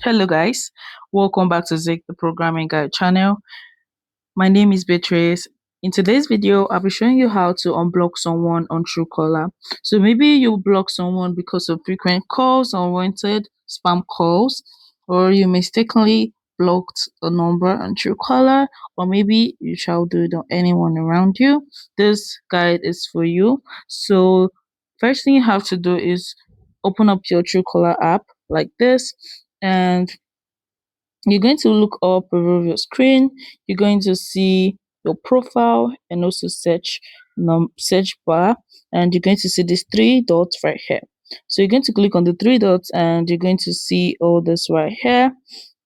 Hello guys, welcome back to Zik the Programming Guide channel. My name is Beatrice. In today's video, I'll be showing you how to unblock someone on Truecaller. So maybe you block someone because of frequent calls, unwanted spam calls, or you mistakenly blocked a number on Truecaller, or maybe you shall do it on anyone around you. This guide is for you. So first thing you have to do is open up your Truecaller app like this, and you're going to look up above your screen. You're going to see your profile and also search bar, and you're going to see these three dots right here. So you're going to click on the three dots and you're going to see all this right here.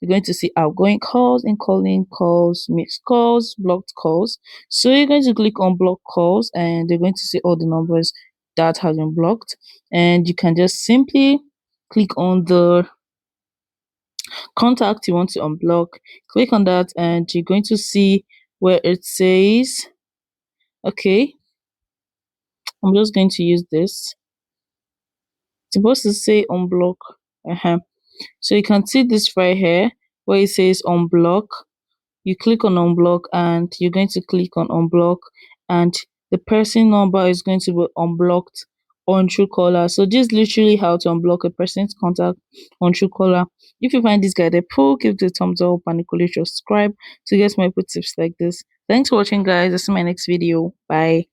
You're going to see outgoing calls, incoming calls, missed calls, blocked calls. So you're going to click on block calls and you're going to see all the numbers that have been blocked, and you can just simply click on the contact you want to unblock. Click on that and you're going to see where it says, okay, I'm just going to use this. It's supposed to say unblock. So you can see this right here where it says unblock. You click on unblock and you're going to click on unblock, and the person number is going to be unblocked on Truecaller. So this is literally how to unblock a person's contact on Truecaller. If you find this guide helpful, give it a thumbs up and equally subscribe to get more tips like this. Thanks for watching guys. I'll see you in my next video. Bye.